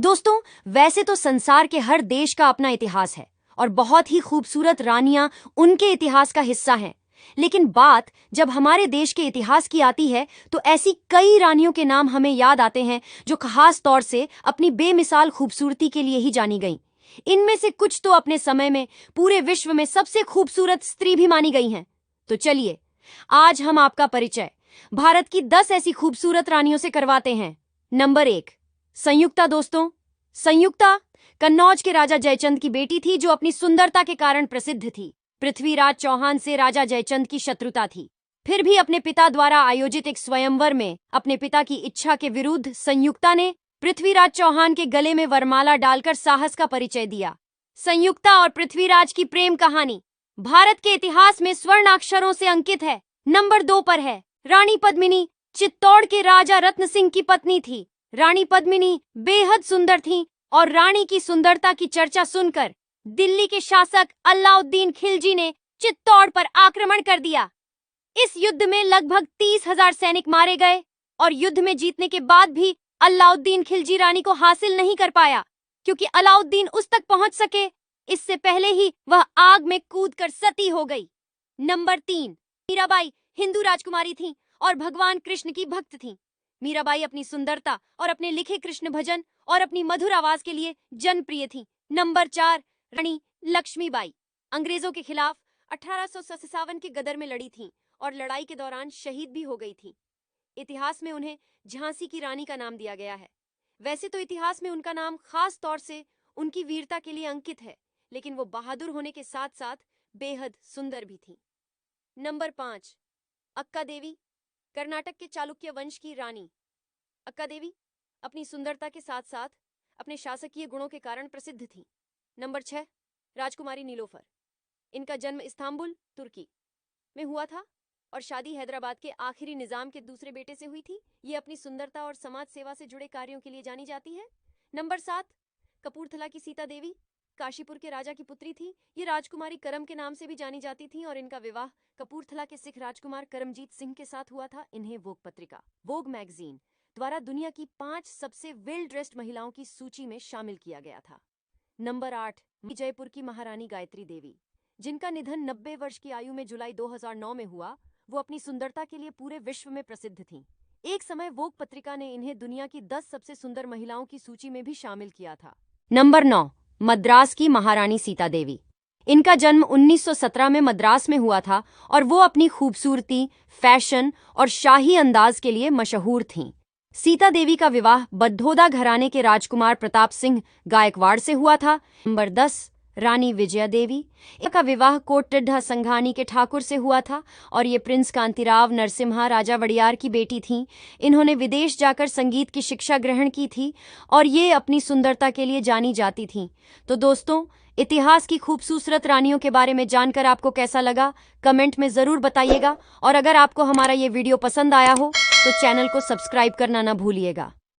दोस्तों, वैसे तो संसार के हर देश का अपना इतिहास है और बहुत ही खूबसूरत रानियां उनके इतिहास का हिस्सा हैं। लेकिन बात जब हमारे देश के इतिहास की आती है तो ऐसी कई रानियों के नाम हमें याद आते हैं जो खास तौर से अपनी बेमिसाल खूबसूरती के लिए ही जानी गईं। इनमें से कुछ तो अपने समय में पूरे विश्व में सबसे खूबसूरत स्त्री भी मानी गई हैं। तो चलिए, आज हम आपका परिचय भारत की 10 ऐसी खूबसूरत रानियों से करवाते हैं। नंबर 1, संयुक्ता। दोस्तों, संयुक्ता कन्नौज के राजा जयचंद की बेटी थी जो अपनी सुंदरता के कारण प्रसिद्ध थी। पृथ्वीराज चौहान से राजा जयचंद की शत्रुता थी। फिर भी अपने पिता द्वारा आयोजित एक स्वयंवर में अपने पिता की इच्छा के विरुद्ध संयुक्ता ने पृथ्वीराज चौहान के गले में वरमाला डालकर साहस का परिचय दिया। संयुक्ता और पृथ्वीराज की प्रेम कहानी भारत के इतिहास में स्वर्णाक्षरों से अंकित है। नंबर 2 पर है रानी पद्मिनी। चित्तौड़ के राजा रत्न सिंह की पत्नी थी। रानी पद्मिनी बेहद सुंदर थीं और रानी की सुंदरता की चर्चा सुनकर दिल्ली के शासक अलाउद्दीन खिलजी ने चित्तौड़ पर आक्रमण कर दिया। इस युद्ध में लगभग 30,000 सैनिक मारे गए और युद्ध में जीतने के बाद भी अलाउद्दीन खिलजी रानी को हासिल नहीं कर पाया, क्योंकि अलाउद्दीन उस तक पहुंच सके इससे पहले ही वह आग में कूदकर सती हो गई। नंबर 3, मीराबाई हिंदू राजकुमारी थीं और भगवान कृष्ण की भक्त थीं। मीराबाई अपनी सुंदरता और अपने लिखे कृष्ण भजन और अपनी मधुर आवाज के लिए जनप्रिय थीं। नंबर 4, रानी लक्ष्मीबाई अंग्रेजों के खिलाफ 1857 के गदर में लड़ी थीं और लड़ाई के दौरान शहीद भी हो गई थीं। इतिहास में उन्हें झांसी की रानी का नाम दिया गया है। वैसे तो इतिहास में उनका नाम खास तौर से उनकी वीरता के लिए अंकित है, लेकिन वो बहादुर होने के साथ साथ बेहद सुंदर भी थीं। नंबर 5, अक्का देवी कर्नाटक के चालुक्य वंश की रानी। अक्का देवी अपनी सुंदरता के साथ साथ अपने शासकीय गुणों के कारण प्रसिद्ध थी। नंबर 6, राजकुमारी नीलोफर। इनका जन्म इस्तांबुल, तुर्की में हुआ था और शादी हैदराबाद के आखिरी निजाम के दूसरे बेटे से हुई थी। ये अपनी सुंदरता और समाज सेवा से जुड़े कार्यों के लिए जानी जाती है। नंबर 7, कपूरथला की सीता देवी काशीपुर के राजा की पुत्री थी। ये राजकुमारी करम के नाम से भी जानी जाती थी और इनका विवाह कपूरथला के सिख राजकुमार करमजीत सिंह के साथ हुआ था। इन्हें वोग पत्रिका, वोग मैगजीन द्वारा दुनिया की 5 सबसे वेल ड्रेस्ड महिलाओं की सूची में शामिल किया गया था। नंबर 8, जयपुर की महारानी गायत्री देवी, जिनका निधन 90 वर्ष की आयु में जुलाई 2009 में हुआ। वो अपनी सुंदरता के लिए पूरे विश्व में प्रसिद्ध थीं। एक समय वोग पत्रिका ने इन्हें दुनिया की 10 सबसे सुंदर महिलाओं की सूची में भी शामिल किया था। नंबर 9, मद्रास की महारानी सीता देवी। इनका जन्म 1917 में मद्रास में हुआ था और वो अपनी खूबसूरती, फैशन और शाही अंदाज के लिए मशहूर थीं। सीता देवी का विवाह बड़ौदा घराने के राजकुमार प्रताप सिंह गायकवाड़ से हुआ था। नंबर 10, रानी विजया देवी। इनका विवाह कोटड्ढा संघानी के ठाकुर से हुआ था और ये प्रिंस कांतिराव नरसिम्हा राजा वड़ियार की बेटी थीं। इन्होंने विदेश जाकर संगीत की शिक्षा ग्रहण की थी और ये अपनी सुंदरता के लिए जानी जाती थीं। तो दोस्तों, इतिहास की खूबसूरत रानियों के बारे में जानकर आपको कैसा लगा, कमेंट में ज़रूर बताइएगा। और अगर आपको हमारा ये वीडियो पसंद आया हो तो चैनल को सब्सक्राइब करना ना भूलिएगा।